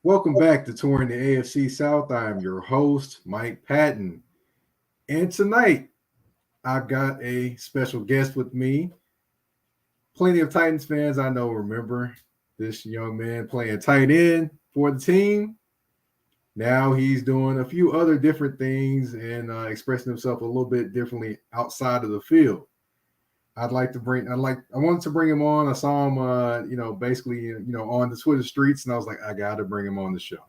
Welcome back to Touring the AFC South. I am your host, Mike Patton. And tonight, I've got a special guest with me. Plenty of Titans fans I know remember this young man playing tight end for the team. Now he's doing a few other different things and expressing himself a little bit differently outside of the field. I wanted to bring him on. I saw him, basically, on the Twitter streets, and I was like, I got to bring him on the show.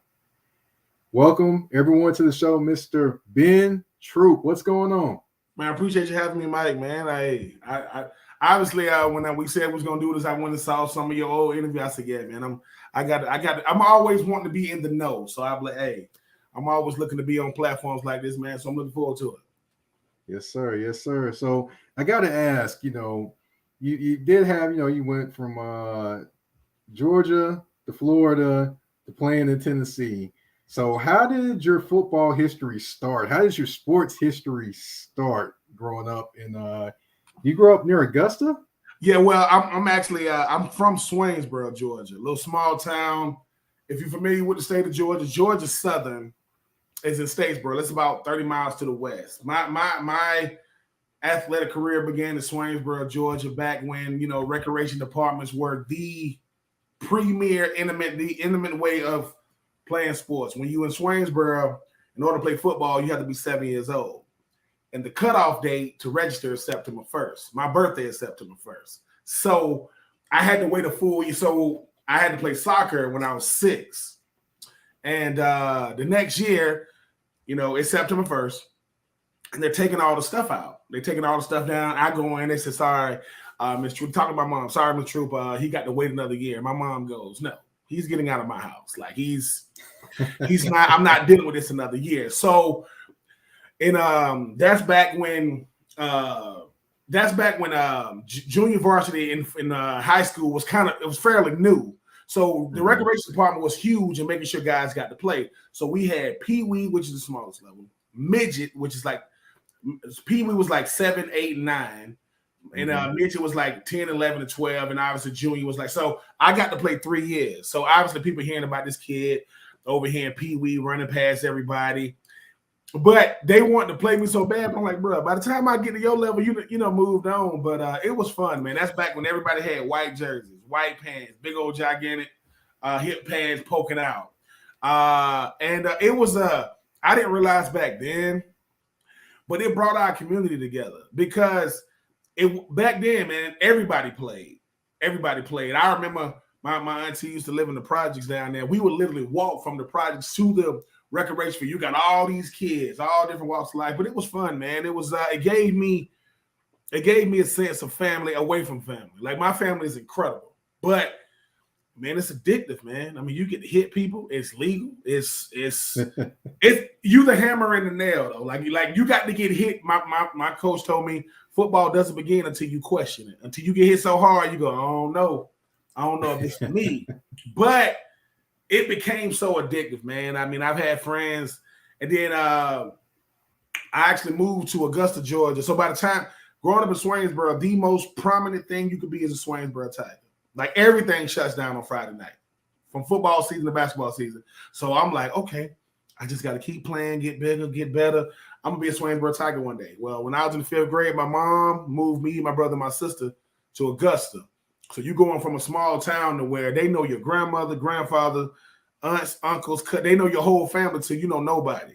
Welcome everyone to the show, Mr. Ben Troupe. What's going on? Man, I appreciate you having me, Mike. Man, I obviously when we said we was gonna do this, I went and saw some of your old interviews. I said, yeah, man, I'm always wanting to be in the know. So I'm like, hey, I'm always looking to be on platforms like this, man. So I'm looking forward to it. Yes, sir. Yes, sir. So I got to ask, you did have, you went from Georgia to Florida to playing in Tennessee. So how did your football history start? How did your sports history start growing up you grew up near Augusta? Yeah, well, I'm actually I'm from Swainsboro, Georgia, a little small town. If you're familiar with the state of Georgia, Georgia Southern is in Statesboro. It's about 30 miles to the west. My athletic career began in Swainsboro, Georgia, back when recreation departments were the premier intimate way of playing sports. When you in Swainsboro, in order to play football, you have to be 7 years old. And the cutoff date to register is September 1st. My birthday is September 1st. So I had to wait a full year. So I had to play soccer when I was 6. And the next year, it's September 1st. And they're taking all the stuff out. They're taking all the stuff down. I go in. They say, sorry, Miss Troupe. Talking to my mom. Sorry, Miss Troupe. He got to wait another year. My mom goes, no, he's getting out of my house. Like he's not. I'm not dealing with this another year. So, and that's back when junior varsity in high school was fairly new. So the recreation department was huge and making sure guys got to play. So we had Pee Wee, which is the smallest level, midget, which is like Pee Wee was like 7, 8, and 9. And midget was like 10, 11, and 12. And obviously junior was like, so I got to play 3 years. So obviously people hearing about this kid over here in Pee Wee running past everybody. But they wanted to play me so bad. I'm like, bro, by the time I get to your level, moved on. But it was fun, man. That's back when everybody had white jerseys, white pants, big old gigantic hip pads poking out. And it was I didn't realize back then, but it brought our community together because back then, man, everybody played. Everybody played. I remember my auntie used to live in the projects down there. We would literally walk from the projects to the recreation field. You got all these kids, all different walks of life, but it was fun, man. It was it gave me a sense of family away from family. Like my family is incredible, but man, it's addictive, man. I mean, you get to hit people. It's legal. It's you the hammer and the nail though. Like you got to get hit. My coach told me football doesn't begin until you question it. Until you get hit so hard, you go, I don't know if this is me. But it became so addictive, man. I mean, I've had friends, and then I actually moved to Augusta, Georgia. So by the time growing up in Swainsboro, the most prominent thing you could be is a Swainsboro Tiger. Like everything shuts down on Friday night, from football season to basketball season. So I'm like, okay, I just got to keep playing, get bigger, get better. I'm gonna be a Swainsboro Tiger one day. Well, when I was in the 5th grade, my mom moved me, my brother, my sister to Augusta. So you going from a small town to where they know your grandmother, grandfather, aunts, uncles, they know your whole family till you know nobody.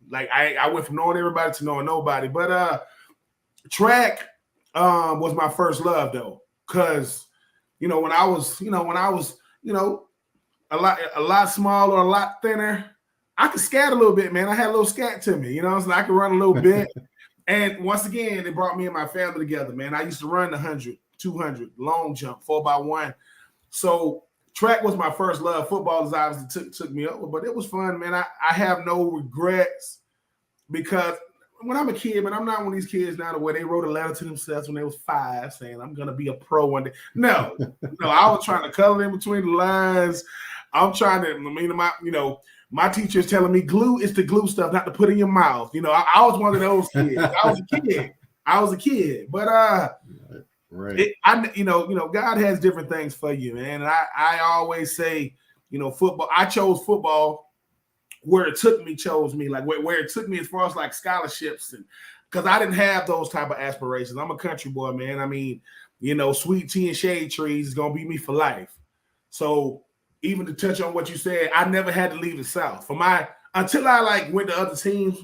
Like I went from knowing everybody to knowing nobody. But track was my first love though, because when I was a lot smaller, a lot thinner, I could scat a little bit, man. I had a little scat to me, so I could run a little bit. And once again, it brought me and my family together, man. I used to run the 100, 200, long jump, 4x1. So track was my first love. Football is obviously took me over, but it was fun, man. I have no regrets because when I'm a kid, man, I'm not one of these kids now where they wrote a letter to themselves when they was 5 saying, I'm going to be a pro one day. No, I was trying to color in between the lines. I'm trying to, my teacher is telling me glue is to glue stuff, not to put in your mouth. I was one of those kids. I was a kid. But right. God has different things for you, man. And I always say football. I chose football where it took me, chose me, like where it took me as far as like scholarships, and because I didn't have those type of aspirations. I'm a country boy, man. I mean, sweet tea and shade trees is gonna be me for life. So even to touch on what you said, I never had to leave the South until I like went to other teams.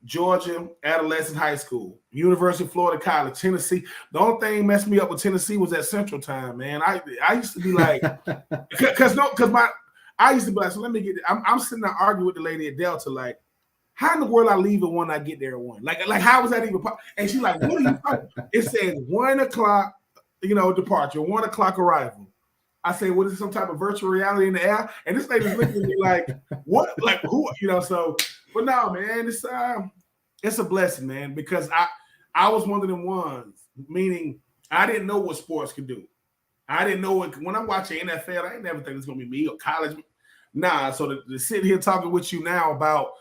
Georgia, adolescent high school, University of Florida College, Tennessee. The only thing messed me up with Tennessee was that Central Time, man. I used to be like, I used to be like, so let me get it. I'm sitting there arguing with the lady at Delta, like, how in the world I leave at 1, I get there at 1? Like how was that even possible? And she's like, what are you talking? It says 1 o'clock, departure, 1 o'clock arrival. I say, what is some type of virtual reality in the air? And this lady's looking at me like, what? Like who? So. But no, man, it's a blessing, man, because I was one of them ones, meaning I didn't know what sports could do. I didn't know it. When I'm watching NFL, I ain't never think it's going to be me or college. Nah, so to sit here talking with you now about,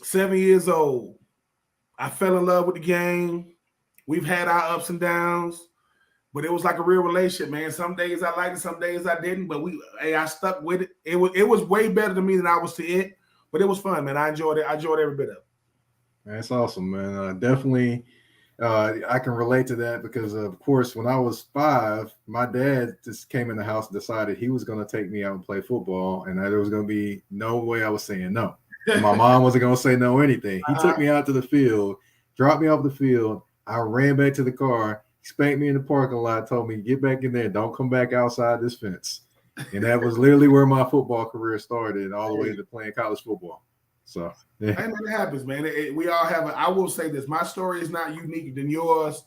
7 years old, I fell in love with the game. We've had our ups and downs, but it was like a real relationship, man. Some days I liked it, some days I didn't, but I stuck with it. It was way better to me than I was to it. But it was fun, man. I enjoyed it. I enjoyed every bit of it. That's awesome, man. Definitely, I can relate to that because, of course, when I was 5, my dad just came in the house and decided he was going to take me out and play football, and there was going to be no way I was saying no. My mom wasn't going to say no anything. He took me out to the field, dropped me off the field. I ran back to the car, spanked me in the parking lot, told me, get back in there. Don't come back outside this fence. And that was literally where my football career started, all the way to playing college football. So, yeah. And it happens, man. We all have I will say this. My story is not unique than yours.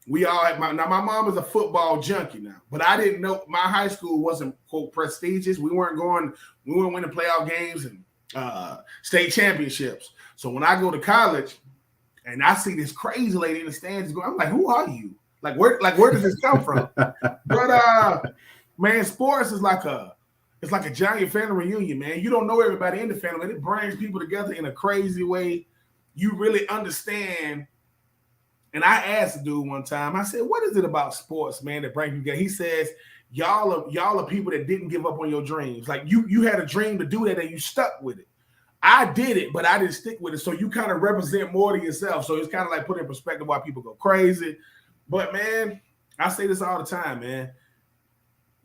We all have my mom is a football junkie now, but I didn't know my high school wasn't, quote, prestigious. We weren't winning playoff games and state championships. So when I go to college and I see this crazy lady in the stands going, I'm like, who are you? Like where does this come from? But man, sports is like a giant family reunion, man. You don't know everybody in the family, and it brings people together in a crazy way. You really understand. And I asked the dude one time, I said, what is it about sports, man, that brings you together? He says, y'all are people that didn't give up on your dreams. Like you had a dream to do that and you stuck with it. I did it, but I didn't stick with it. So you kind of represent more to yourself. So it's kind of like put in perspective why people go crazy. But man, I say this all the time, man.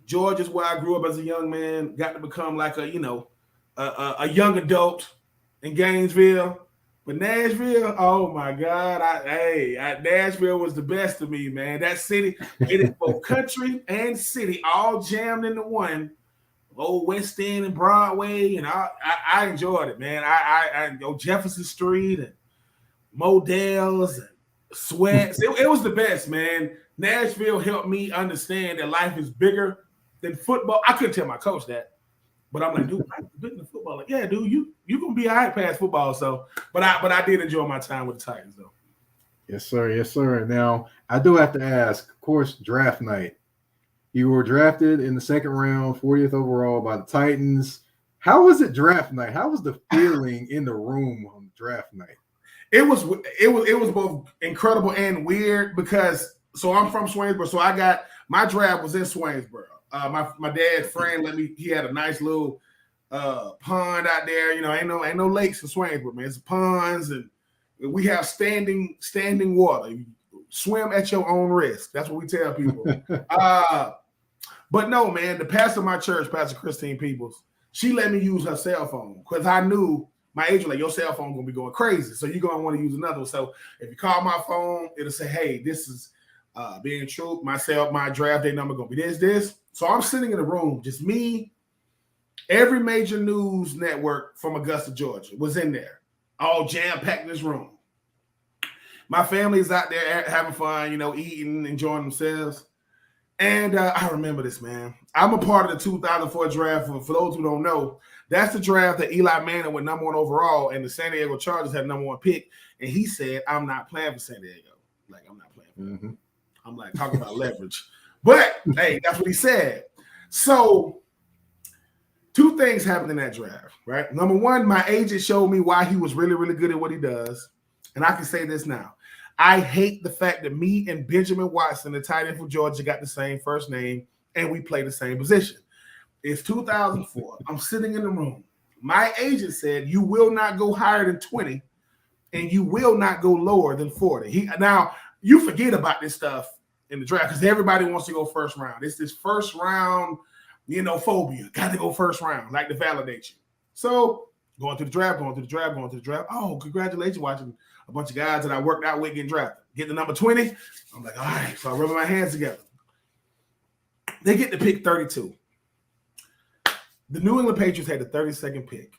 Georgia's where I grew up as a young man, got to become like a young adult in Gainesville. But Nashville, oh my God, Nashville was the best to me, man. That city, it is both country and city, all jammed into one. Old West End and Broadway, and I enjoyed it, man. I go Jefferson Street and Modell's and Sweats. It was the best, man. Nashville helped me understand that life is bigger than football. I couldn't tell my coach that, but I'm like, dude, I'm bigger than football. Like, yeah, dude, you gonna be all right past football. So, but I did enjoy my time with the Titans, though. Yes, sir. Yes, sir. Now I do have to ask, of course, draft night. You were drafted in the second round, 40th overall by the Titans. How was it draft night? How was the feeling in the room on draft night? It was both incredible and weird because I'm from Swainsboro, so I got my draft was in Swainsboro. My dad's friend he had a nice little pond out there. Ain't no lakes in Swainsboro, man. It's ponds and we have standing water. You swim at your own risk. That's what we tell people. But no, man, the pastor of my church, Pastor Christine Peoples, she let me use her cell phone because I knew my agent was like, your cell phone gonna be going crazy, so you're gonna want to use another one. So if you call my phone, it'll say, hey, this is Ben Troupe, my draft day number gonna be this. So I'm sitting in a room, just me. Every major news network from Augusta, Georgia was in there, all jam-packed in this room. My family is out there having fun, eating, enjoying themselves. And I remember this, man. I'm a part of the 2004 draft. For those who don't know, that's the draft that Eli Manning went number 1 overall, and the San Diego Chargers had number 1 pick. And he said, I'm not playing for San Diego. Like, I'm not playing for them. I'm like, talking about leverage. But, hey, that's what he said. So, 2 things happened in that draft, right? Number 1, my agent showed me why he was really, really good at what he does. And I can say this now. I hate the fact that me and Benjamin Watson, the tight end for Georgia, got the same first name and we play the same position. It's 2004. I'm sitting in the room. My agent said, you will not go higher than 20 and you will not go lower than 40. Now, you forget about this stuff in the draft because everybody wants to go first round. It's this first round, phobia. Got to go first round, like to validate you. So going to the draft. Oh, congratulations, watching a bunch of guys that I worked out with getting drafted. Get the number 20. I'm like, all right. So I rub my hands together. They get to pick 32. The New England Patriots had the 32nd pick.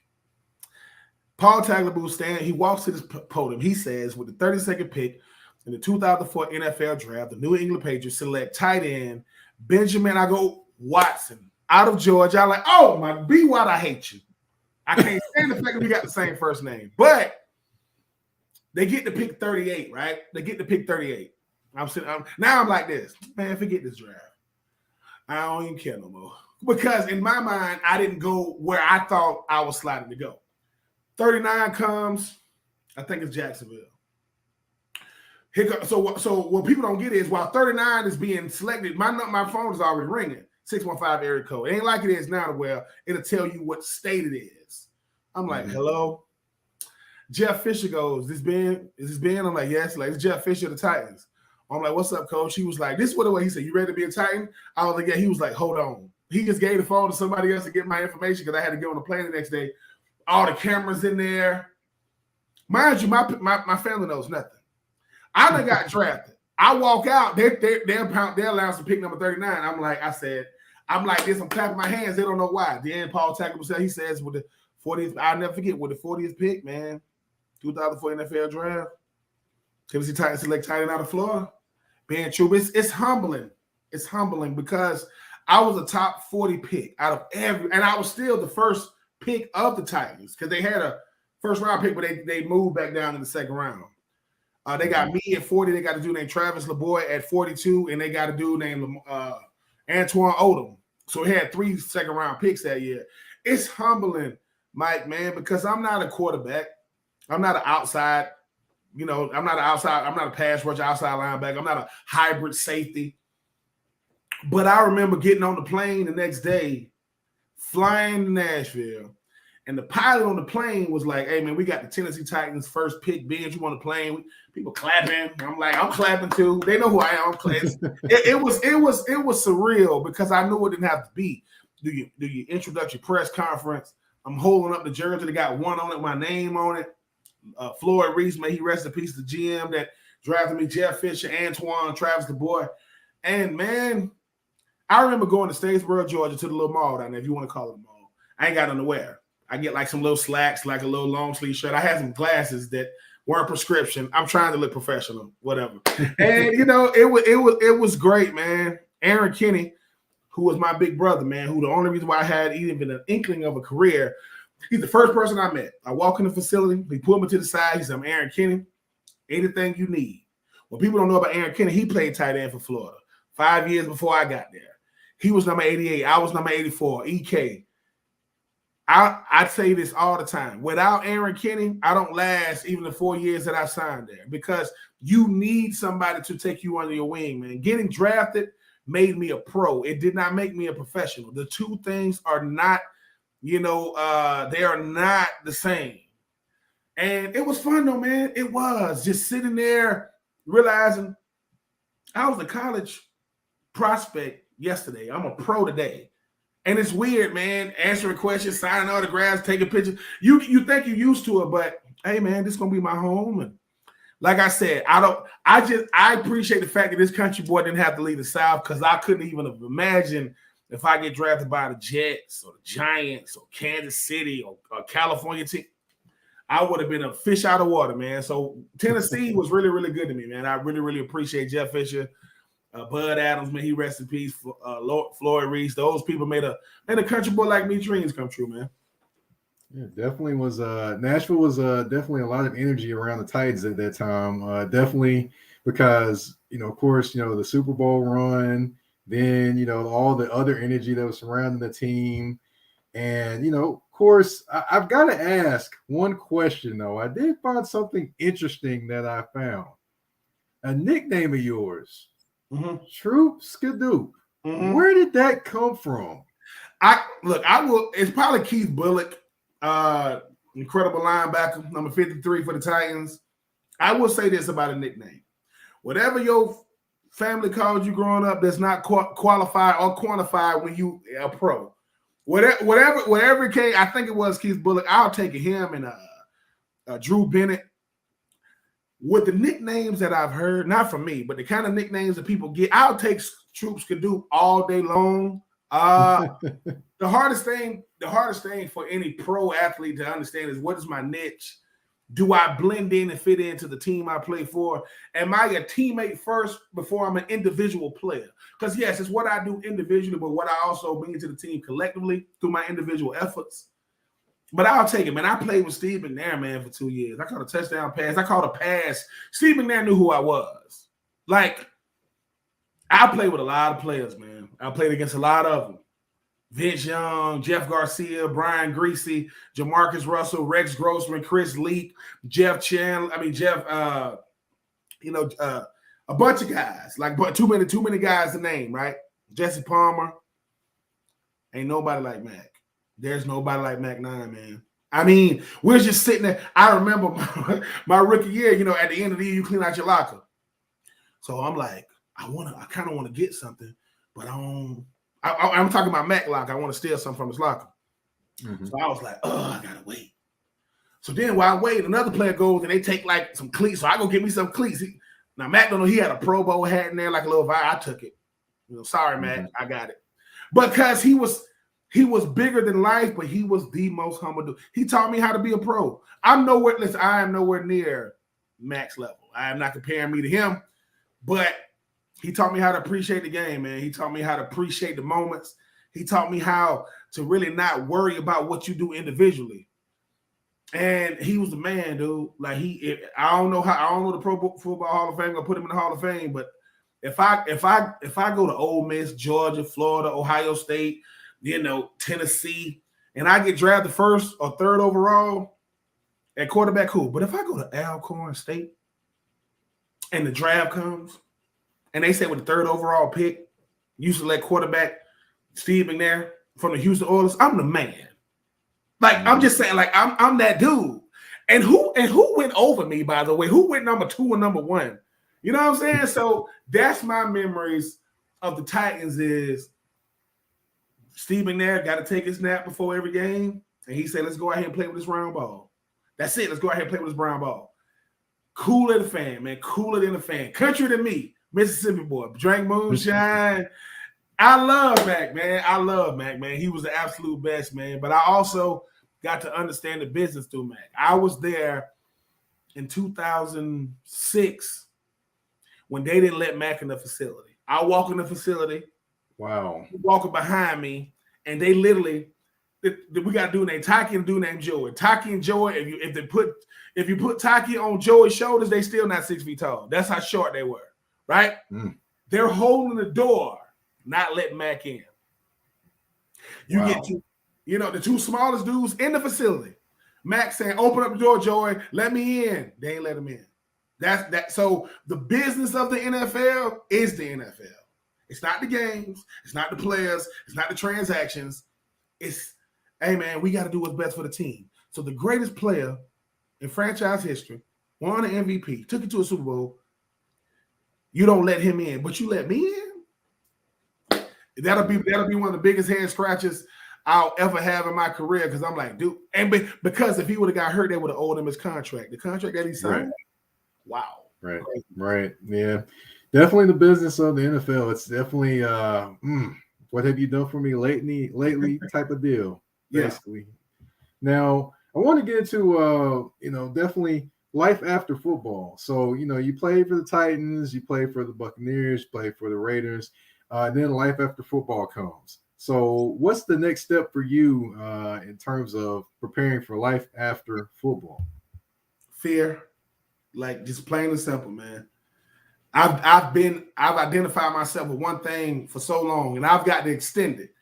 Paul Tagliabue he walks to this podium. He says, with the 32nd pick in the 2004 NFL draft, the New England Patriots select tight end Benjamin Watson out of Georgia. I'm like, oh my B Watt, I hate you. I can't stand the fact that we got the same first name. But they get to pick 38, right? They get to pick 38. Now I'm like this, man, forget this draft. I don't even care no more. Because in my mind, I didn't go where I thought I was sliding to go. 39 comes, I think it's Jacksonville. So what people don't get is while 39 is being selected, my phone is already ringing. 615 area code. It ain't like it is now where it'll tell you what state it is. I'm like, hello? Jeff Fisher goes, is this Ben? I'm like, yes. Like, it's Jeff Fisher of the Titans. I'm like, what's up, coach? He was like, this is what the way he said, you ready to be a Titan? I was like, yeah. He was like, hold on. He just gave the phone to somebody else to get my information because I had to get on the plane the next day. All the cameras in there. Mind you, my family knows nothing. I done got drafted. I walk out, they're allowed to pick number 39. I'm like this, I'm clapping my hands. They don't know why. Then Paul Tagliabue said, he says with the 40th, I'll never forget, with the 40th pick, man, 2004 NFL draft, Tennessee Titans select tight end out of Florida. Ben Troupe. It's humbling. It's humbling because I was a top 40 pick out of and I was still the first pick of the Titans because they had a first round pick, but they moved back down in the second round. They got me at 40. They got a dude named Travis LeBoy at 42, and they got a dude named Antoine Odom. So he had 3 second-round picks that year. It's humbling, Mike, man, because I'm not a quarterback. I'm not an outside, I'm not a pass rusher, outside linebacker. I'm not a hybrid safety. But I remember getting on the plane the next day, flying to Nashville, and the pilot on the plane was like, hey, man, we got the Tennessee Titans first pick. Ben, you on the plane? People clapping. I'm like, I'm clapping too. They know who I am. It was surreal because I knew it didn't have to be. Do your introductory press conference. I'm holding up the jersey that got one on it, my name on it. Floyd Reese, may he rest in peace, the GM that drafted me, Jeff Fisher, Antoine, Travis the boy. And, man, I remember going to Statesboro, Georgia, to the little mall down there, if you want to call it a mall. I ain't got nothing to wear. I get like some little slacks, like a little long sleeve shirt. I had some glasses that weren't prescription. I'm trying to look professional, whatever. And it was great, man. Aaron Kinney, who was my big brother, man, who the only reason why I had even an inkling of a career, he's the first person I met. I walk in the facility, he pulled me to the side. He said, I'm Aaron Kinney. Anything you need. What people don't know about Aaron Kinney, he played tight end for Florida 5 years before I got there. He was number 88. I was number 84. EK. I say this all the time. Without Aaron Kinney, I don't last even the 4 years that I signed there because you need somebody to take you under your wing, man. Getting drafted made me a pro. It did not make me a professional. The two things are not, they are not the same. And it was fun though, man. It was just sitting there realizing I was a college prospect yesterday. I'm a pro today. And it's weird, man, answering questions, signing autographs, taking pictures. You think you're used to it, but hey, man, this is gonna be my home. And like I said, I appreciate the fact that this country boy didn't have to leave the South because I couldn't even have imagined if I get drafted by the Jets or the Giants or Kansas City or California team, I would have been a fish out of water, man. So Tennessee was really, really good to me, man. I really, really appreciate Jeff Fisher. Bud Adams, man, he rest in peace. Floyd Reese, those people made a country boy like me dreams come true, man. Yeah, definitely was. Nashville was definitely a lot of energy around the Titans at that time. Definitely because of course, the Super Bowl run, then all the other energy that was surrounding the team, and of course, I've got to ask one question though. I did find something interesting that I found. A nickname of yours. Mm-hmm. Troupe Skadoop. Mm-hmm. Where did that come from? I will. It's probably Keith Bullock, incredible linebacker, number 53 for the Titans. I will say this about a nickname: whatever your family called you growing up, does not qualify or quantify when you a pro. Whatever it came, I think it was Keith Bullock. I'll take him and Drew Bennett. With the nicknames that I've heard, not from me, but the kind of nicknames that people get, I'll take Troops could do all day long. The hardest thing for any pro athlete to understand is, what is my niche? Do I blend in and fit into the team I play for? Am I a teammate first before I'm an individual player? Because yes, it's what I do individually, but what I also bring to the team collectively through my individual efforts. But I'll take it, man. I played with Steve McNair, man, for 2 years. I caught a touchdown pass. I caught a pass. Steve McNair knew who I was. Like, I played with a lot of players, man. I played against a lot of them. Vince Young, Jeff Garcia, Brian Greasy, Jamarcus Russell, Rex Grossman, Chris Leak, Jeff Chandler. A bunch of guys. But too many guys to name, right? Jesse Palmer. Ain't nobody like Mac. There's nobody like Mac 9, man. I mean, we're just sitting there. I remember my rookie year, at the end of the year, you clean out your locker. So I'm like, I kind of want to get something, but I'm talking about Mac locker. I want to steal something from his locker. Mm-hmm. So I was like, I got to wait. So then while I wait, another player goes and they take like some cleats. So I go get me some cleats. Now, Mac don't know, he had a Pro Bowl hat in there, like a little vibe. I took it. Sorry, Mac, I got it. Because he was bigger than life, but he was the most humble dude. He taught me how to be a pro. I am nowhere near Mac's level. I am not comparing me to him, but he taught me how to appreciate the game, man. He taught me how to appreciate the moments. He taught me how to really not worry about what you do individually. And he was the man, dude. Like I don't know the Pro Football Hall of Fame. I'm gonna put him in the Hall of Fame, but if I go to Ole Miss, Georgia, Florida, Ohio State, Tennessee, and I get drafted first or third overall at quarterback, cool. But if I go to Alcorn State and the draft comes and they say with the third overall pick, you select quarterback Steve McNair from the Houston Oilers, I'm the man. Like, I'm just saying, like, I'm that dude. And who went over me, by the way? Who went number 2 and number 1? You know what I'm saying? So that's my memories of the Titans is Steve McNair got to take his nap before every game. And he said, let's go out here and play with this round ball. That's it. Let's go out here and play with this brown ball. Cooler than a fan, man. Cooler than a fan. Country than me. Mississippi boy. Drank moonshine. I love Mac, man. He was the absolute best, man. But I also got to understand the business through Mac. I was there in 2006 when they didn't let Mac in the facility. I walk in the facility. Wow. Walking behind me, and they literally, we got a dude named Taki and a dude named Joey. Taki and Joey, if you put Taki on Joey's shoulders, they still not 6 feet tall. That's how short they were, right? They're holding the door, not letting Mac in. You get the 2 smallest dudes in the facility. Mac saying, open up the door, Joey, let me in. They ain't let him in. That's that. So the business of the NFL is the NFL. It's not the games. It's not the players. It's not the transactions. It's, hey, man, we got to do what's best for the team. So the greatest player in franchise history, won an MVP, took it to a Super Bowl. You don't let him in, but you let me in? That'll be one of the biggest head scratches I'll ever have in my career because I'm like, dude. And because if he would have got hurt, they would have owed him his contract. The contract that he signed. Right. Wow. Right. Yeah. Definitely the business of the NFL. It's definitely what have you done for me lately type of deal, basically. Yeah. Now, I want to get into definitely life after football. So, you played for the Titans, you played for the Buccaneers, you played for the Raiders, then life after football comes. So what's the next step for you in terms of preparing for life after football? Fear, like just plain and simple, man. I've identified myself with one thing for so long, and I've got to extend it.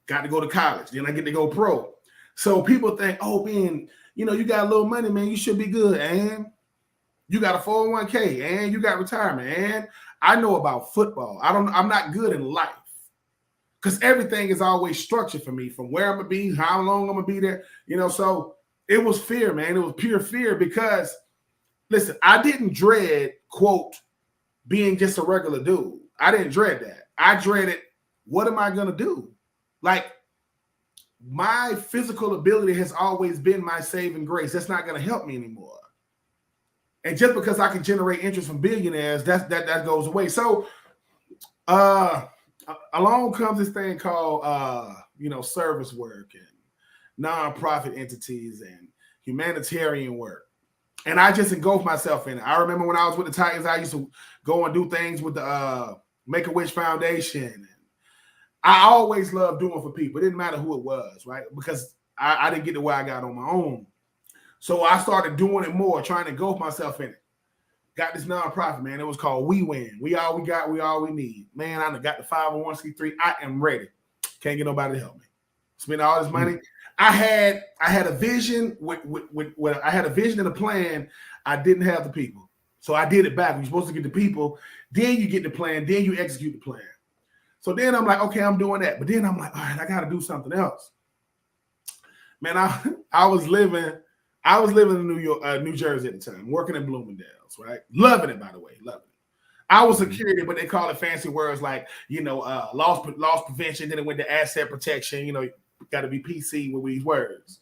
Got to go to college, then I get to go pro. So people think, oh, Ben, you got a little money, man, you should be good, and you got a 401k, and you got retirement, and I know about football. I'm not good in life. because everything is always structured for me, from where I'm gonna be, how long I'm gonna be there, so it was fear, man. It was pure fear because, listen, I didn't dread, quote, being just a regular dude. I didn't dread that. I dreaded, what am I gonna do? Like, my physical ability has always been my saving grace. That's not gonna help me anymore. And just because I can generate interest from billionaires, that goes away. So along comes this thing called service work and nonprofit entities and humanitarian work. And I just engulfed myself in it. I remember when I was with the Titans, I used to go and do things with the Make-A-Wish Foundation. And I always loved doing for people. It didn't matter who it was, right? Because I didn't get to where I got on my own. So I started doing it more, trying to engulf myself in it. Got this nonprofit, man. It was called We Win. We all we got, we all we need. Man, I got the 501c3. I am ready. Can't get nobody to help me. Spend all this money. I had a vision I had a vision and a plan. I didn't have the people. So I did it back. You're supposed to get the people, then you get the plan, then you execute the plan. So then I'm like, okay, I'm doing that. But then I'm like, all right, I got to do something else. Man, I was living in New Jersey at the time, working in Bloomingdale's, right? Loving it, by the way, loving it. I was security, but they call it fancy words like, loss prevention. Then it went to asset protection. Got to be PC with these words.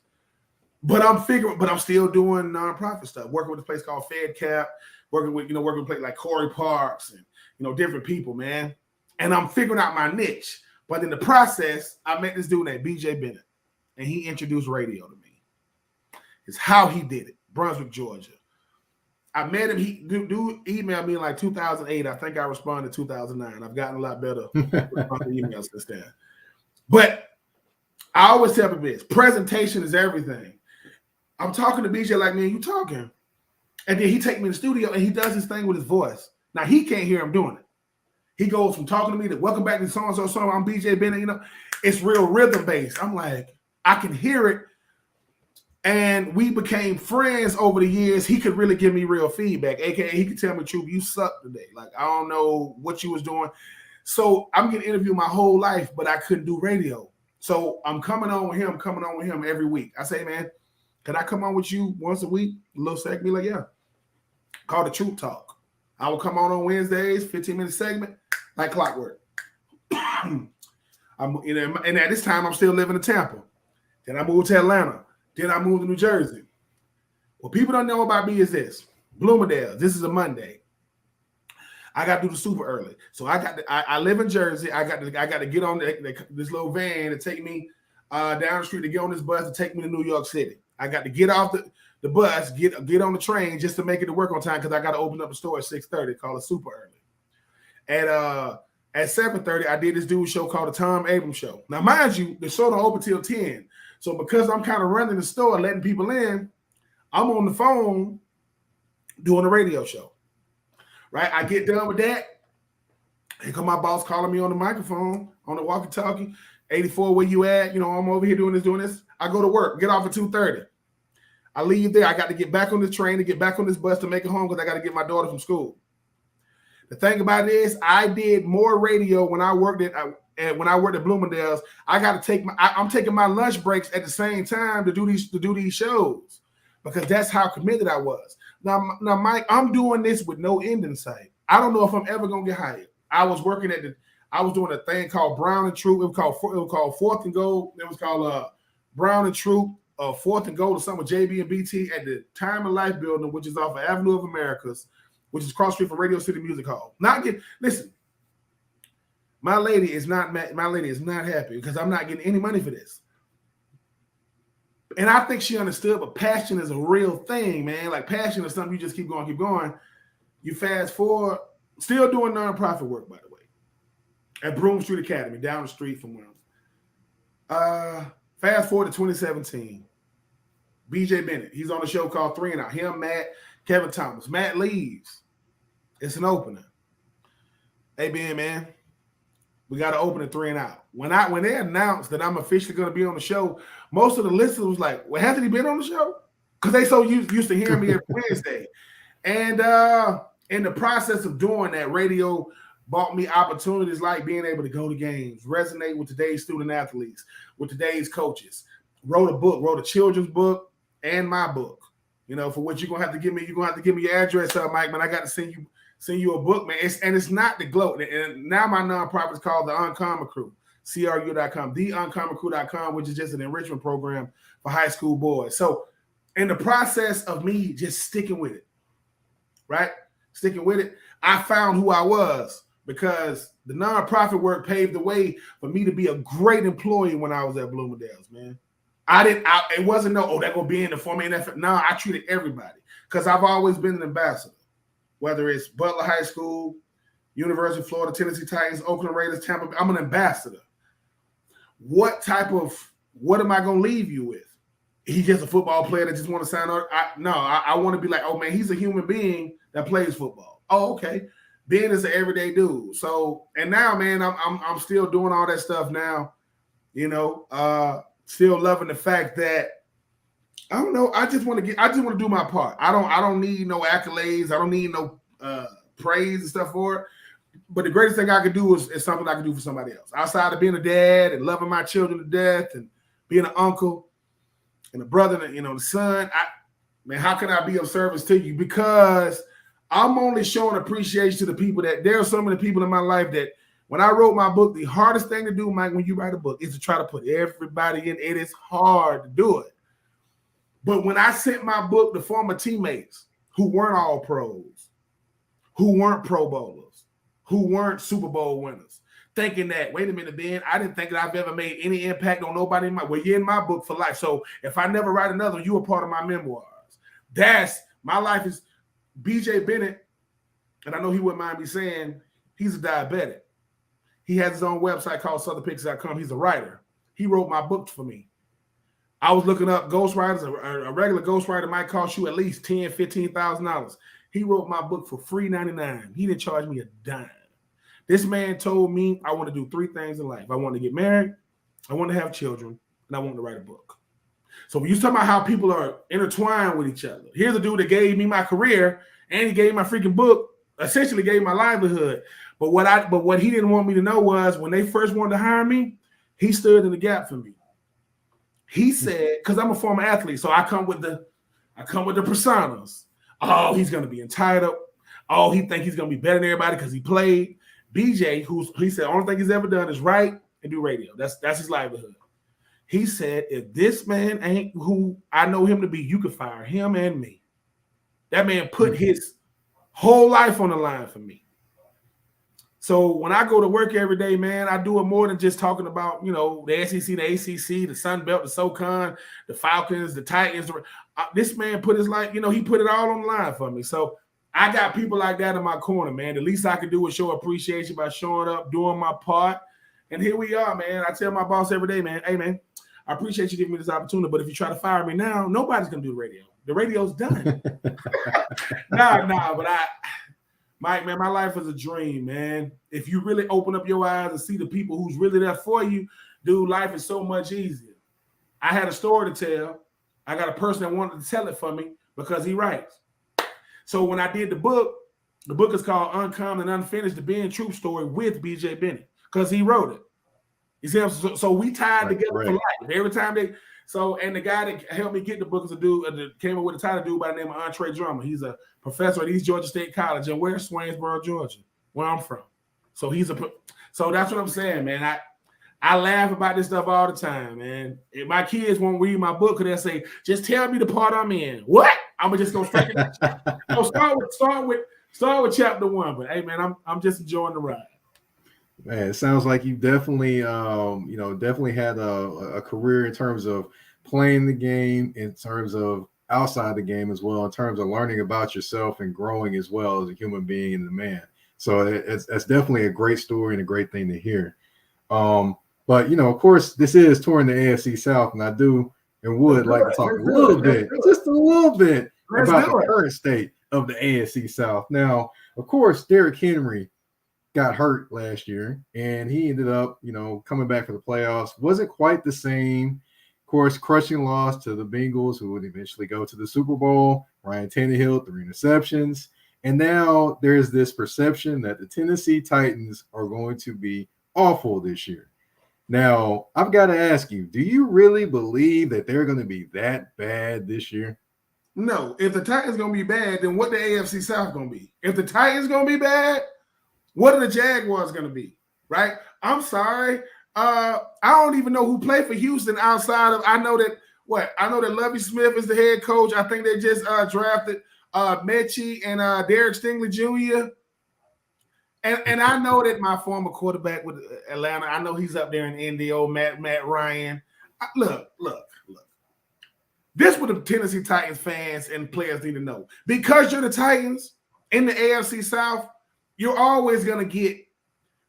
But I'm still doing nonprofit stuff, working with a place called FedCap, working with a place like Corey Parks and, different people, man. And I'm figuring out my niche. But in the process, I met this dude named BJ Bennett, and he introduced radio to me. It's how he did it, Brunswick, Georgia. I met him. He dude emailed me in like 2008. I think I responded in 2009. I've gotten a lot better with emails since then. But I always tell people this: presentation is everything. I'm talking to BJ like, man, you talking. And then he take me in the studio and he does his thing with his voice. Now, he can't hear him doing it. He goes from talking to me to welcome back to so-and-so song. I'm BJ Bennett, it's real rhythm based. I'm like, I can hear it. And we became friends over the years. He could really give me real feedback. AKA, he could tell me, Troupe, you suck today. Like, I don't know what you was doing. So I'm getting interviewed my whole life, but I couldn't do radio. So I'm coming on with him every week. I say, man, can I come on with you once a week? A little segment? Be like, yeah. Called the Troupe Talk. I will come on Wednesdays, 15-minute segment, like clockwork. And at this time, I'm still living in Tampa. Then I moved to Atlanta. Then I moved to New Jersey. What people don't know about me is this. Bloomingdale, this is a Monday. I got to do the super early. So I live in Jersey. I got to get on this little van to take me down the street to get on this bus to take me to New York City. I got to get off the bus, get on the train just to make it to work on time because I got to open up the store at 6:30, call it super early. At 7:30, I did this dude show called the Tom Abrams Show. Now, mind you, the show don't open till 10. So because I'm kind of running the store, letting people in, I'm on the phone doing a radio show. Right? I get done with that. Here come my boss calling me on the microphone, on the walkie-talkie. 84, where you at? I'm over here doing this. I go to work, get off at 2:30. I leave there. I got to get back on this train to get back on this bus to make it home because I got to get my daughter from school. The thing about it is, I did more radio when I worked at Bloomingdale's. I'm taking my lunch breaks at the same time to do these shows because that's how committed I was. Now, Mike, I'm doing this with no end in sight. I don't know if I'm ever gonna get hired. I was doing a thing called Brown and Troupe. It was called Fourth and Goal. It was called Brown and Troupe, Fourth and Goal or something with JB and BT at the Time and Life building, which is off of Avenue of Americas, which is cross street from Radio City Music Hall. Listen, my lady is not happy because I'm not getting any money for this. And I think she understood, but passion is a real thing, man. Like passion is something you just keep going. You fast forward, still doing nonprofit work, by the way, at Broome Street Academy, down the street from where I'm. Fast forward to 2017. BJ Bennett, he's on a show called 3 and Out. Him, Matt, Kevin Thomas. Matt leaves. It's an opener. Hey, Ben, man, we got to open at 3 and Out. When they announced that I'm officially going to be on the show, most of the listeners was like, well, hasn't he been on the show? Because they so used to hearing me every Wednesday. And in the process of doing that, radio bought me opportunities like being able to go to games, resonate with today's student athletes, with today's coaches. Wrote a children's book and my book. You know, for what you're gonna have to give me your address, Mike. Man, I got to send you a book, man. It's not the gloat. And now my nonprofit is called the Uncommon Crew, CRU.com, theuncommoncrew.com, which is just an enrichment program for high school boys. So in the process of me just sticking with it, right? Sticking with it, I found who I was because the nonprofit work paved the way for me to be a great employee when I was at Bloomingdale's, man. It wasn't they're going to be in the former NFL. No, I treated everybody because I've always been an ambassador, whether it's Butler High School, University of Florida, Tennessee Titans, Oakland Raiders, Tampa Bay. I'm an ambassador. What am I going to leave you with? He's just a football player that just want to sign on. I want to be like, oh man, he's a human being that plays football. Oh, okay. Ben is an everyday dude. So, and now, man, I'm still doing all that stuff now. You know, still loving the fact that I don't know. I just want to do my part. I don't need no accolades. I don't need no praise and stuff for it. But the greatest thing I could do is something I can do for somebody else. Outside of being a dad and loving my children to death and being an uncle and a brother and, the son, how can I be of service to you? Because I'm only showing appreciation to the people there are so many people in my life that when I wrote my book, the hardest thing to do, Mike, when you write a book is to try to put everybody in. It is hard to do it. But when I sent my book to former teammates who weren't all pros, who weren't Pro Bowlers, who weren't Super Bowl winners, thinking that, wait a minute, Ben, I didn't think that I've ever made any impact on nobody you're in my book for life. So if I never write another one, you are part of my memoirs. My life is BJ Bennett, and I know he wouldn't mind me saying he's a diabetic. He has his own website called SouthernPicks.com. He's a writer. He wrote my book for me. I was looking up ghostwriters. A regular ghostwriter might cost you at least $10,000, $15,000. He wrote my book for free $99. He didn't charge me a dime. This man told me I want to do three things in life. I want to get married, I want to have children, and I want to write a book. So when you talk about how people are intertwined with each other, here's a dude that gave me my career and he gave my freaking book, essentially gave my livelihood. But what he didn't want me to know was when they first wanted to hire me, he stood in the gap for me. He said, because I'm a former athlete, so I come with the personas. Oh, he's going to be entitled. Oh, he think he's going to be better than everybody because he played. BJ, he said, the only thing he's ever done is write and do radio. That's his livelihood. He said, if this man ain't who I know him to be, you could fire him and me. That man put his whole life on the line for me. So when I go to work every day, man, I do it more than just talking about, the SEC, the ACC, the Sun Belt, the SoCon, the Falcons, the Titans. This man put his life, he put it all on the line for me. So I got people like that in my corner, man. The least I can do is show appreciation by showing up, doing my part. And here we are, man. I tell my boss every day, man, hey, man, I appreciate you giving me this opportunity, but if you try to fire me now, nobody's going to do the radio. The radio's done. But Mike, man, my life is a dream, man. If you really open up your eyes and see the people who's really there for you, dude, life is so much easier. I had a story to tell. I got a person that wanted to tell it for me because he writes. So when I did the book is called Uncommon and Unfinished, the Ben Troupe story with BJ Bennett because he wrote it. You see, so we tied together for life. Every time and the guy that helped me get the book is a dude that came up with a title dude by the name of Andre Drummond. He's a professor at East Georgia State College, and where's Swainsboro, Georgia, where I'm from. So so that's what I'm saying, man. I laugh about this stuff all the time, man. If my kids won't read my book, they'll say, just tell me the part I'm in. What? I'm gonna just go straight to start with chapter 1. But hey, man, I'm just enjoying the ride. Man, it sounds like you definitely definitely had a career in terms of playing the game, in terms of outside the game as well, in terms of learning about yourself and growing as well as a human being and a man. So that's definitely a great story and a great thing to hear. But of course, this is touring the AFC South, and I do and would like to talk just a little bit about the current state of the AFC South. Now, of course, Derrick Henry got hurt last year, and he ended up, coming back for the playoffs. Wasn't quite the same. Of course, crushing loss to the Bengals, who would eventually go to the Super Bowl. Ryan Tannehill, 3 interceptions. And now there's this perception that the Tennessee Titans are going to be awful this year. Now, I've got to ask you, do you really believe that they're going to be that bad this year? No. If the Titans going to be bad, then what the AFC South going to be? If the Titans going to be bad, what are the Jaguars going to be? Right? I'm sorry. I don't even know who played for Houston outside of, I know that Lovie Smith is the head coach. I think they just drafted Mechie and Derek Stingley Jr. And I know that my former quarterback with Atlanta, I know he's up there in Indy, old Matt Ryan. Look. This is what the Tennessee Titans fans and players need to know. Because you're the Titans in the AFC South, you're always going to get,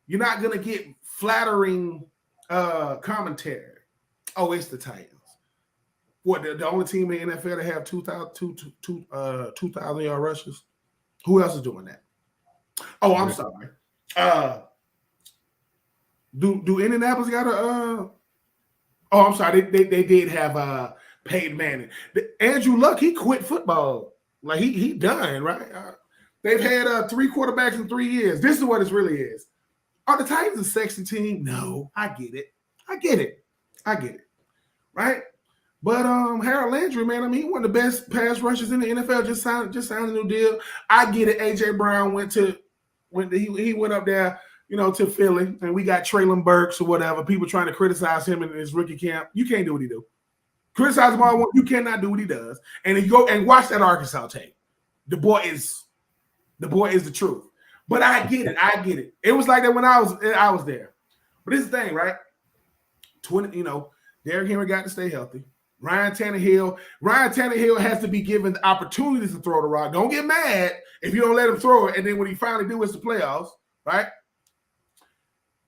you're not going to get flattering commentary. Oh, it's the Titans. What, the only team in the NFL to have 2,000-yard rushes? Who else is doing that? Oh, I'm sorry. Do Indianapolis got a oh, I'm sorry. They did have Peyton Manning. Andrew Luck, he quit football. Like he done, right? They've had 3 quarterbacks in 3 years. This is what it really is. Are the Titans a sexy team? No, I get it. Right? But Harold Landry, man, I mean, he one of the best pass rushers in the NFL. Just signed a new deal. I get it. AJ Brown went up there, to Philly, and we got Traylon Burks or whatever. People trying to criticize him in his rookie camp. You can't do what he do. Criticize him all you want. You cannot do what he does. And if you go and watch that Arkansas tape, the boy is the truth. But I get it. It was like that when I was there. But this is the thing, right? Derrick Henry got to stay healthy. Ryan Tannehill has to be given the opportunities to throw the rock. Don't get mad if you don't let him throw it. And then when he finally do, it's the playoffs, right?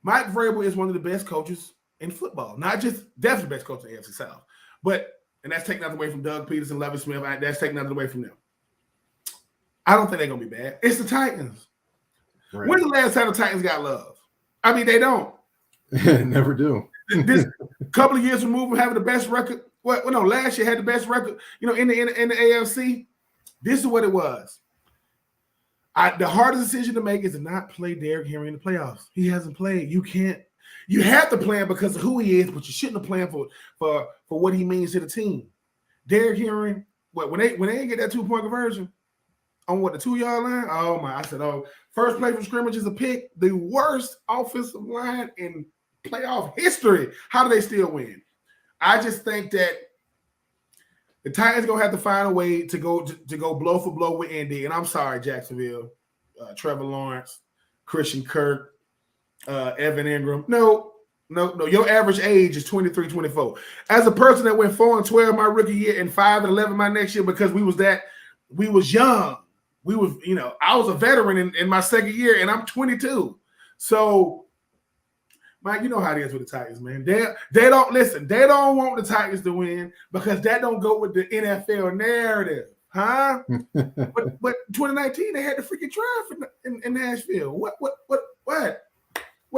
Mike Vrabel is one of the best coaches in football. Not just definitely the best coach in the AFC South. And that's taking nothing away from Doug Peterson, Lovie Smith. That's taking nothing away from them. I don't think they're going to be bad. It's the Titans. Right. When's the last time the Titans got love? I mean, they don't. Never do. This couple of years removed from having the best record. Last year had the best record, in the AFC. This is what it was. The hardest decision to make is to not play Derrick Henry in the playoffs. He hasn't played. You have to play him because of who he is, but you shouldn't have planned for what he means to the team. Derrick Henry, when they didn't get that 2-point conversion on the 2-yard line? Oh my! I said, first play from scrimmage is a pick. The worst offensive line in playoff history. How do they still win? I just think that the Titans gonna have to find a way to go blow for blow with Indy. And I'm sorry, Jacksonville, Trevor Lawrence, Christian Kirk, Evan Ingram. No. Your average age is 23, 24. As a person that went 4-12 my rookie year and 5-11 my next year because we was young. I was a veteran in my second year and I'm 22. So Mike, you know how it is with the Titans, man. They don't listen. They don't want the Titans to win because that don't go with the NFL narrative, huh? but 2019 they had the freaking draft in Nashville. What?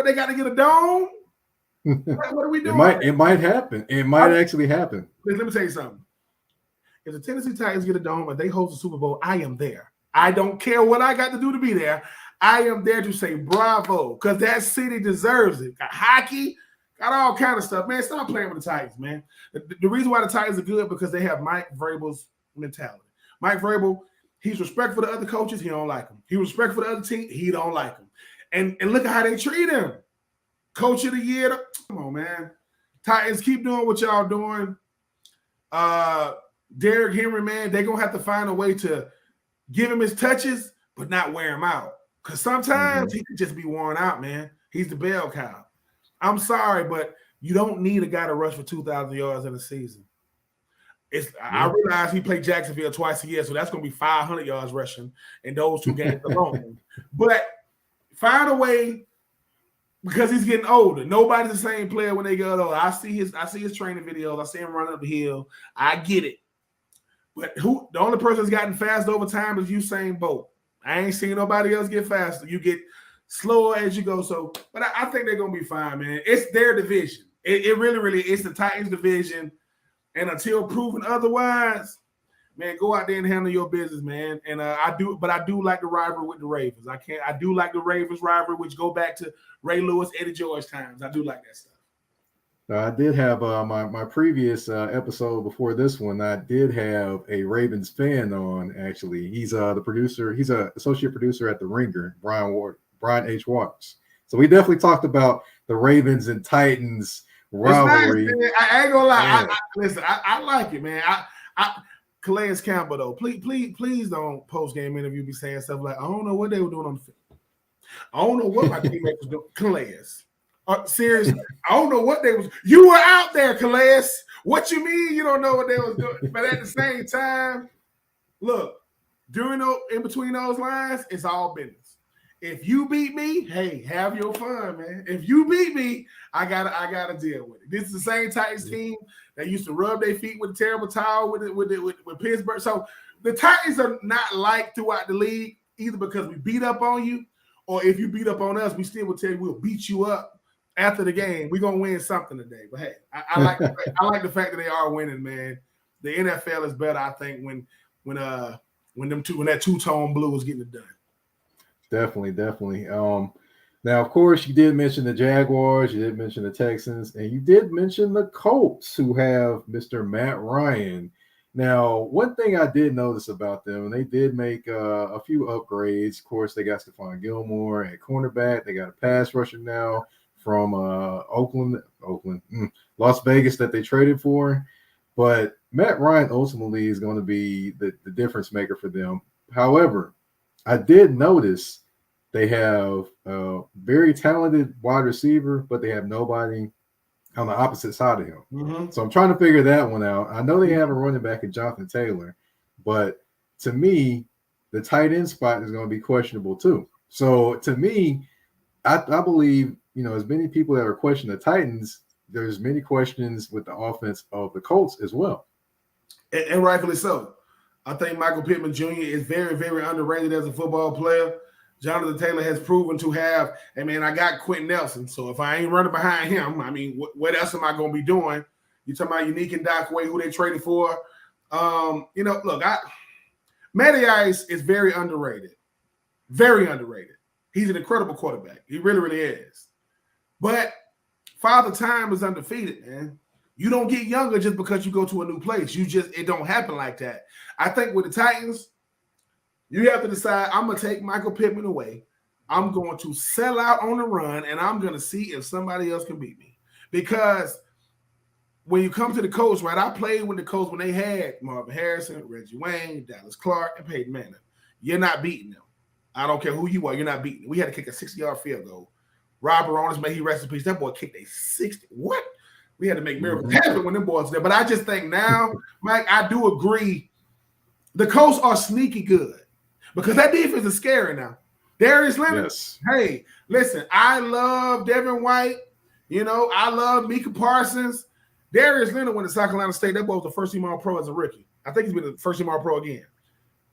They got to get a dome? What are we doing? It might happen. It might actually happen. Let me tell you something. If the Tennessee Titans get a dome and they host a Super Bowl, I am there. I don't care what I got to do to be there. I am there to say bravo because that city deserves it. Got hockey, got all kind of stuff. Man, stop playing with the Titans, man. The reason why the Titans are good because they have Mike Vrabel's mentality. Mike Vrabel, he's respectful to other coaches. He don't like them. He respectful to other teams. He don't like them. And look at how they treat him. Coach of the year. Come on, man. Titans, keep doing what y'all doing. Derrick Henry, man, they're going to have to find a way to give him his touches but not wear him out. Because sometimes he could just be worn out, man. He's the bell cow. I'm sorry, but you don't need a guy to rush for 2,000 yards in a season. I realize he played Jacksonville twice a year, so that's going to be 500 yards rushing in those 2 games alone. But find a way because he's getting older. Nobody's the same player when they get older. I see his training videos. I see him running up the hill. I get it. But the only person that's gotten fast over time is Usain Bolt. I ain't seen nobody else get faster. You get slower as you go. So, but I think they're gonna be fine, man. It's their division. It really, it's the Titans division. And until proven otherwise, man, go out there and handle your business, man. And I do like the rivalry with the Ravens. I do like the Ravens rivalry, which go back to Ray Lewis, Eddie George times. I do like that stuff. I did have my previous episode before this one. I did have a Ravens fan on. Actually, he's the producer. He's an associate producer at The Ringer, Brian H. Waters. So we definitely talked about the Ravens and Titans rivalry. Nice, I ain't gonna lie. Yeah. Listen, I like it, man. Calais Campbell, though, please don't post game interview be saying stuff like, I don't know what they were doing on the field. I don't know what my teammates was doing. Calais. Seriously, I don't know what they was. You were out there, Calais. What you mean you don't know what they was doing? But at the same time, look, in between those lines, it's all business. If you beat me, hey, have your fun, man. If you beat me, I gotta deal with it. This is the same Titans team that used to rub their feet with a terrible towel with Pittsburgh. So the Titans are not liked throughout the league either because we beat up on you, or if you beat up on us, we still will tell you we'll beat you up. After the game, we're gonna win something today. But hey, I like the fact that they are winning, man. The NFL is better, I think, when that two-tone blue is getting it done. Definitely. Now, of course, you did mention the Jaguars, you did mention the Texans, and you did mention the Colts, who have Mr. Matt Ryan. Now, one thing I did notice about them, they did make a few upgrades. Of course, they got Stephon Gilmore at cornerback. They got a pass rusher now from Las Vegas that they traded for. But Matt Ryan ultimately is going to be the difference maker for them. However, I did notice they have a very talented wide receiver, but they have nobody on the opposite side of him. Mm-hmm. So I'm trying to figure that one out. I know they have a running back in Jonathan Taylor, but to me, the tight end spot is going to be questionable too. So to me, I believe, as many people that are questioning the Titans, there's many questions with the offense of the Colts as well. And rightfully so. I think Michael Pittman Jr. is very, very underrated as a football player. Jonathan Taylor has proven to have, I got Quentin Nelson. So if I ain't running behind him, what else am I going to be doing? You talking about Unique and Dockway, who they traded for. Matty Ice is very underrated. Very underrated. He's an incredible quarterback. He really, really is. But Father Time is undefeated, man. You don't get younger just because you go to a new place. It don't happen like that. I think with the Titans, you have to decide, I'm going to take Michael Pittman away. I'm going to sell out on the run, and I'm going to see if somebody else can beat me. Because when you come to the Colts, right, I played with the Colts when they had Marvin Harrison, Reggie Wayne, Dallas Clark, and Peyton Manning. You're not beating them. I don't care who you are. You're not beating them. We had to kick a 60-yard field goal. Rob Baronis, may he rest in peace. That boy kicked a 60. What? We had to make miracles happen when them boys there. But I just think now, Mike, I do agree. The Colts are sneaky good because that defense is scary now. Darius Leonard. Yes. Hey, listen, I love Devin White. I love Micah Parsons. Darius Leonard went to South Carolina State. That boy was the first team All-Pro as a rookie. I think he's been the first team All-Pro again.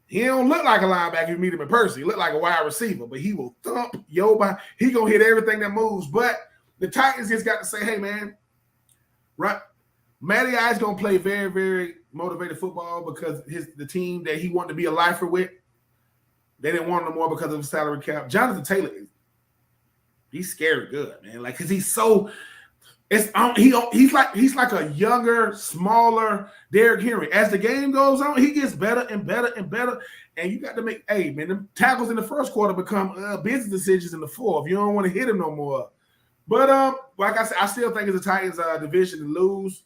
He don't look like a linebacker if you meet him in person. He look like a wide receiver, but he will thump your body. He gonna hit everything that moves. But the Titans just got to say, hey, man, right? Matty Ice gonna play very, very motivated football because the team that he wanted to be a lifer with, they didn't want him no more because of the salary cap. Jonathan Taylor, he's scary good, man. Like, cause he's so. He's like a younger, smaller Derrick Henry. As the game goes on, he gets better and better and better. And you got to make, the tackles in the first quarter become business decisions in the fourth. You don't want to hit him no more. But like I said, I still think it's the Titans' division to lose.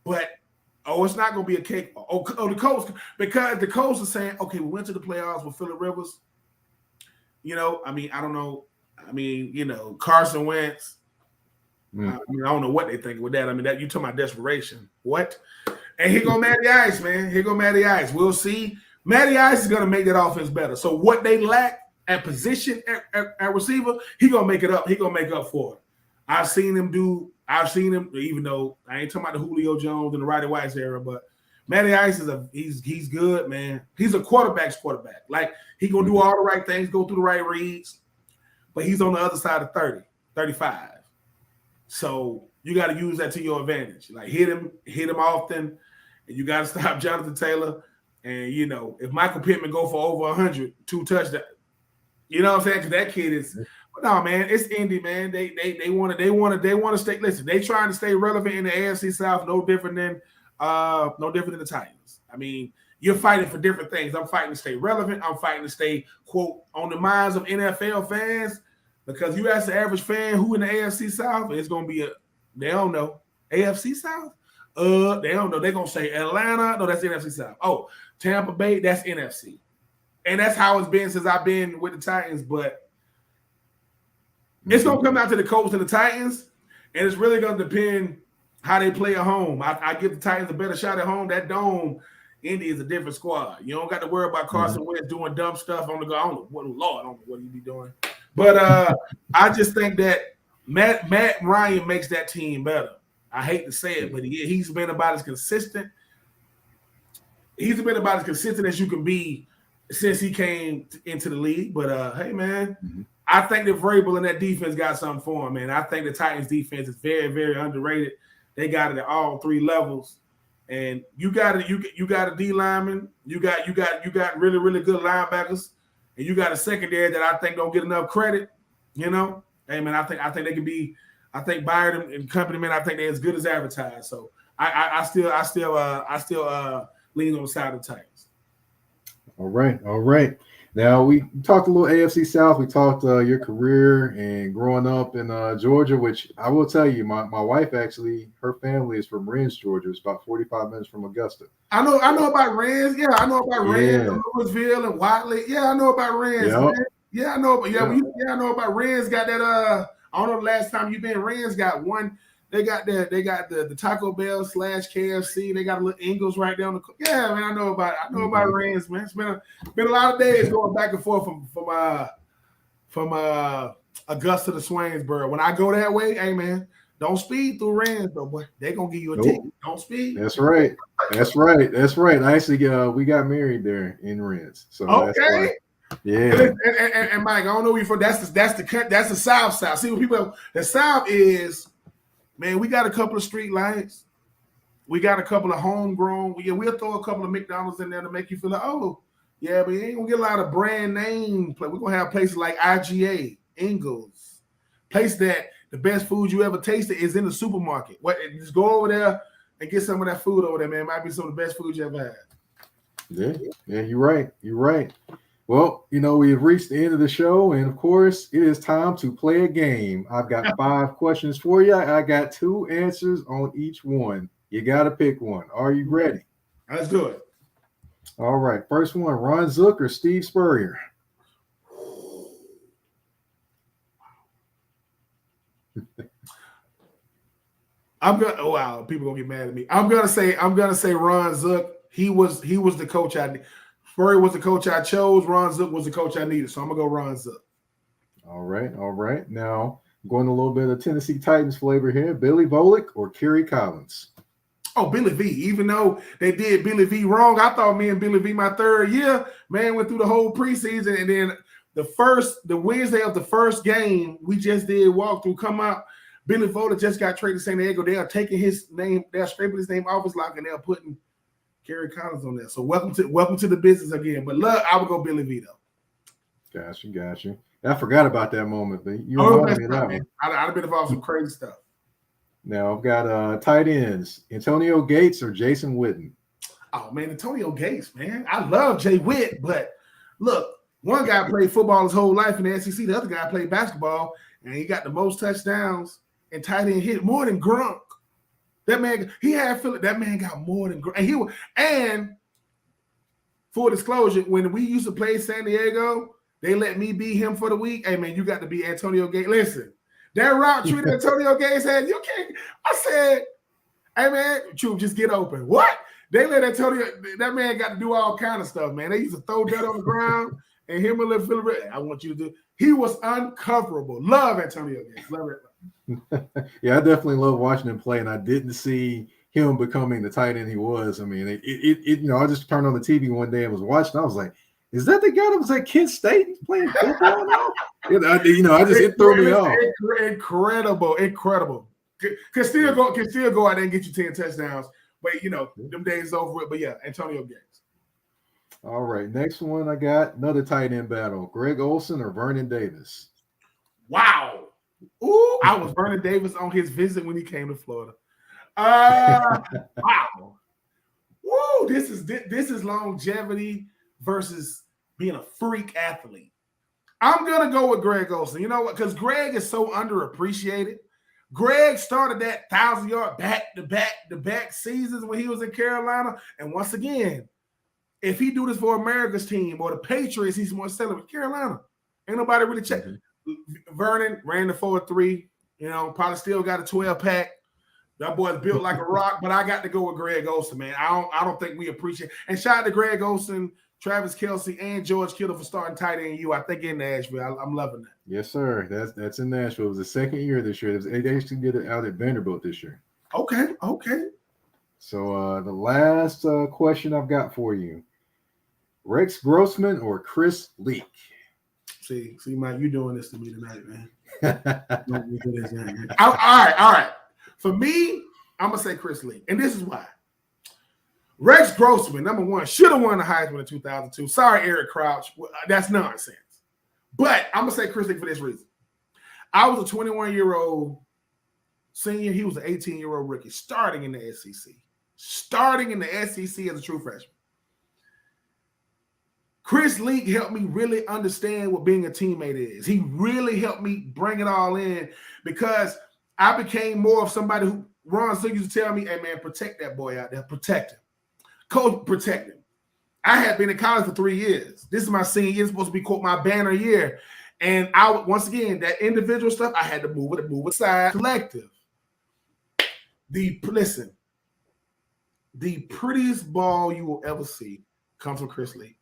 But it's not going to be a cakewalk. The Colts, because the Colts are saying, okay, we went to the playoffs with Phillip Rivers. I don't know. Carson Wentz. I don't know what they think with that. That you talking about desperation. What? And here go Matty Ice, man. Here go Matty Ice. We'll see. Matty Ice is going to make that offense better. So what they lack at position at receiver, he going to make it up. He going to make up for it. I've seen him, even though I ain't talking about the Julio Jones and the Roddy Weiss era, but Matty Ice he's good, man. He's a quarterback's quarterback. Like, he going to do all the right things, go through the right reads, but he's on the other side of 30, 35. So you got to use that to your advantage. Like, hit him often, and you got to stop Jonathan Taylor. And if Michael Pittman go for over 100, 2 touchdowns, you know what I'm saying? Because that kid is. But no, man, it's Indy, man. They want to stay. Listen, they trying to stay relevant in the AFC South. No different than the Titans. I mean, you're fighting for different things. I'm fighting to stay relevant. I'm fighting to stay, quote, on the minds of NFL fans. Because you ask the average fan who in the AFC South, it's gonna be they don't know. AFC South? They don't know. They're gonna say Atlanta. No, that's NFC South. Oh, Tampa Bay, that's NFC. And that's how it's been since I've been with the Titans. But it's gonna come down to the Colts and the Titans, and it's really gonna depend how they play at home. I give the Titans a better shot at home. That dome, Indy is a different squad. You don't got to worry about Carson Wentz doing dumb stuff on the go. I don't know what he be doing. But I just think that Matt Ryan makes that team better. I hate to say it, but he's been about as consistent. He's been about as consistent as you can be since he came into the league. But hey, man, I think that Vrabel and that defense got something for him, man. I think the Titans defense is very, very underrated. They got it at all 3 levels, and you got a D lineman, you got really, really good linebackers, and you got a secondary that I think don't get enough credit. Hey, man, I think they can be. I think Byard and company, man, I think they're as good as advertised. So I still lean on the side of the Titans. All right. Now we talked a little AFC South. We talked your career and growing up in Georgia, which I will tell you, my wife actually, her family is from Rennes, Georgia. It's about 45 minutes from Augusta. I know about Rennes. Yeah, I know about Rennes, Louisville, and Watley. Yeah, I know about Rennes. Yep. Man. Yeah, I know. I know about Rennes. Got that. I don't know the last time you've been. Rennes got one. They got the Taco Bell / KFC. They got a little Ingles right down the. Yeah, man, I know about Rennes, man. It's been a lot of days going back and forth from Augusta to Swainsboro. When I go that way, hey man, don't speed through Rennes, though, boy. They gonna give you a ticket. Don't speed. That's right. Actually, we got married there in Rennes. So okay. Yeah. And Mike, I don't know where you're from. That's the South. See what people. The South is. Man, we got a couple of street lights. We got a couple of homegrown. We'll throw a couple of McDonald's in there to make you feel like, oh, yeah, but you ain't gonna get a lot of brand name. We're gonna have places like IGA, Ingles, place that the best food you ever tasted is in the supermarket. Just go over there and get some of that food over there, man. It might be some of the best food you ever had. Yeah, you're right. Well, we've reached the end of the show, and of course, it is time to play a game. I've got 5 questions for you. I got 2 answers on each one. You got to pick one. Are you ready? Let's do it. All right. First one, Ron Zook or Steve Spurrier? People gonna get mad at me. I'm gonna say Ron Zook. He was the coach I Spurrier was the coach I chose. Ron Zook was the coach I needed. So I'm going to go Ron Zook. All right. Now, going a little bit of Tennessee Titans flavor here. Billy Volek or Kerry Collins? Oh, Billy V. Even though they did Billy V wrong, I thought me and Billy V my 3rd year, man, went through the whole preseason. And then the Wednesday of the first game, we just did walkthrough, come out. Billy Volek just got traded to San Diego. They are taking his name. They're scraping his name off his lock, and they're putting Kerry Collins on there. So welcome to the business again. But I would go Billy V though. Gotcha. I forgot about that moment, but you reminded me of that one. I'd have been involved in some crazy stuff. Now I've got tight ends, Antonio Gates or Jason Witten. Oh man, Antonio Gates, man. I love Jay Witt, but look, one guy played football his whole life in the SEC. The other guy played basketball, and he got the most touchdowns and tight end hit more than Gronk. That man, that man got more than Gronk. And full disclosure, when we used to play San Diego, they let me be him for the week. Hey man, you got to be Antonio Gates. Listen, that route treated Antonio Gates had you can't. I said, hey man, Troupe, just get open. What? They let that man got to do all kind of stuff, man. They used to throw dirt on the ground and him and little Philip. I want you to do. He was uncoverable. Love Antonio Gates. Love it. Yeah, I definitely love watching him play, and I didn't see him becoming the tight end he was. I mean, I just turned on the TV one day and was watching. I was like, "Is that the guy that was at Kent State playing football now?" It threw me off. Incredible. Can still go out there and get you 10 touchdowns, but them days over with. But yeah, Antonio Gates. All right, next one I got another tight end battle: Greg Olsen or Vernon Davis. Wow. Ooh, I was Vernon Davis on his visit when he came to Florida. Wow. Woo, this is longevity versus being a freak athlete. I'm gonna go with Greg Olsen. You know what? Because Greg is so underappreciated. Greg started that 1,000-yard back-to-back seasons when he was in Carolina. And once again, if he do this for America's team or the Patriots, he's more selling with Carolina. Ain't nobody really check. Vernon ran the 4.3. You know, probably still got a 12-pack. That boy's built like a rock, but I got to go with Greg Olsen, man. I don't think we appreciate. And shout out to Greg Olsen, Travis Kelce, and George Kittle for starting tight end I think in Nashville. I'm loving that. Yes, sir. That's in Nashville. It was the second year this year. They actually did it out at Vanderbilt this year. Okay. So the last question I've got for you: Rex Grossman or Chris Leak? See, Mike, you doing this to me tonight, man. All right. For me, I'm gonna say Chris Leak, and this is why. Rex Grossman, number one, should have won the Heisman in 2002. Sorry, Eric Crouch, that's nonsense. But I'm gonna say Chris Leak for this reason. I was a 21-year-old senior. He was an 18-year-old rookie, starting in the SEC. Starting in the SEC as a true freshman. Chris Leak helped me really understand what being a teammate is. He really helped me bring it all in because I became more of somebody who Ron Slick used to tell me, hey, man, protect that boy out there. Protect him. Coach, protect him. I had been in college for 3 years. This is my senior year. It's supposed to be, quote, my banner year. And once again, that individual stuff, I had to move it aside. Collective. The prettiest ball you will ever see comes from Chris Leak.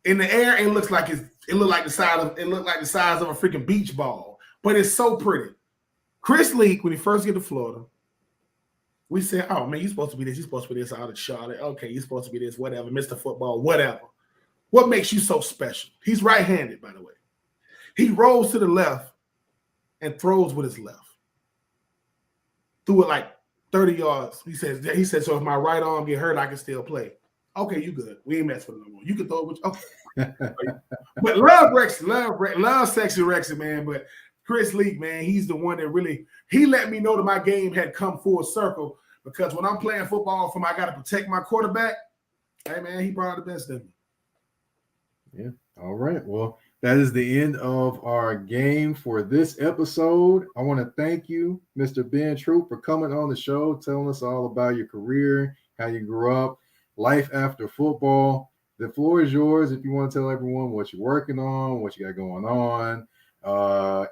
In the air, it looked like the size of a freaking beach ball, but it's so pretty. Chris Leak, when he first get to Florida, we said, "Oh man, you're supposed to be this. You're supposed to be this out of Charlotte. Okay, you're supposed to be this. Whatever, Mr. Football, whatever. What makes you so special?" He's right-handed, by the way. He rolls to the left and throws with his left. Threw it like 30 yards. He said, so if my right arm get hurt, I can still play. Okay, you good. We ain't messing with it no more. You can throw it with okay. But love Rex, love sexy Rexy, man. But Chris Leak, man, he's the one that really, he let me know that my game had come full circle because when I'm playing football I got to protect my quarterback, hey, man, he brought out the best in me. Yeah. All right. Well, that is the end of our game for this episode. I want to thank you, Mr. Ben Troupe, for coming on the show, telling us all about your career, how you grew up, life after football. The floor is yours if you want to tell everyone what you're working on, what you got going on,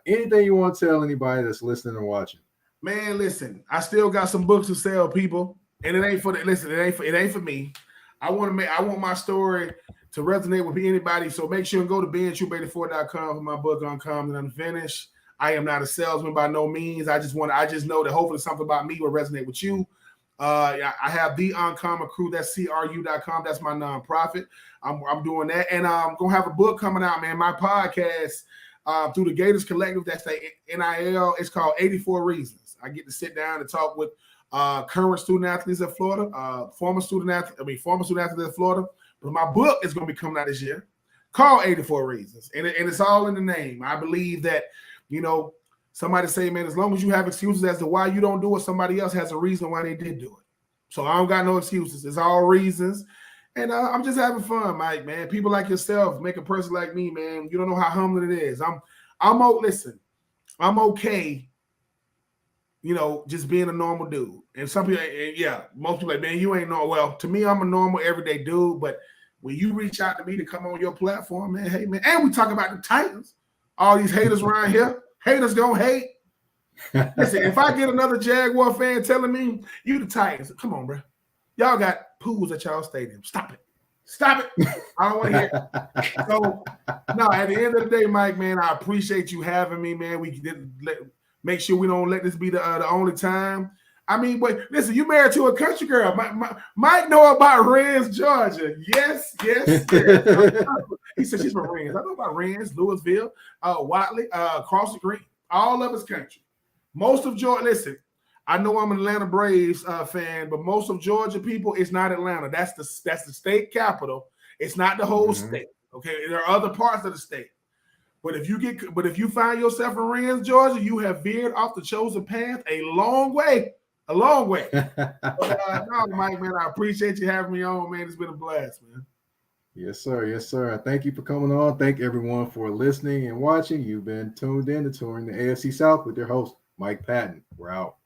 anything you want to tell anybody that's listening or watching. Man, listen, I still got some books to sell, people, and it ain't for me. I want my story to resonate with anybody. So make sure and go to BenTroupe84.com for my book Uncommon and Unfinished. I am not a salesman by no means. I just know that hopefully something about me will resonate with you. I have the Uncommon Crew. That's CRU.com. That's my nonprofit. I'm doing that, and I'm gonna have a book coming out, man. My podcast through the Gators Collective. That's the NIL. It's called 84 Reasons. I get to sit down and talk with current student athletes at Florida, former student athletes at Florida. But my book is going to be coming out this year called 84 Reasons. And it's all in the name. I believe that, somebody say, man, as long as you have excuses as to why you don't do it, somebody else has a reason why they did do it. So I don't got no excuses. It's all reasons. And I'm just having fun, Mike, man. People like yourself make a person like me, man. You don't know how humbling it is. Listen, I'm okay, just being a normal dude. And some people, most people like, man, you ain't normal. Well, to me, I'm a normal everyday dude. But when you reach out to me to come on your platform, man, hey, man, and we talk about the Titans, all these haters around here, haters gonna hate. Listen, if I get another Jaguar fan telling me you the Titans, come on, bro. Y'all got pools at y'all stadium. Stop it. I don't want to hear it. So, no, at the end of the day, Mike, man, I appreciate you having me, man. We did make sure we don't let this be the only time. I mean, but listen, you married to a country girl. Might know about Rennes, Georgia. Yes. He said she's from Rennes. I know about Rennes, Louisville, Watley, Cross the Green. All of us country. Most of Georgia, listen, I know I'm an Atlanta Braves fan, but most of Georgia people, it's not Atlanta. That's the state capital. It's not the whole Mhm. state. Okay, there are other parts of the state. But if you find yourself in Rams, Georgia, you have veered off the chosen path a long way. A long way. But, no, Mike, man, I appreciate you having me on, man. It's been a blast, man. Yes, sir. Yes, sir. Thank you for coming on. Thank everyone for listening and watching. You've been tuned in to Touring the AFC South with your host, Mike Patton. We're out.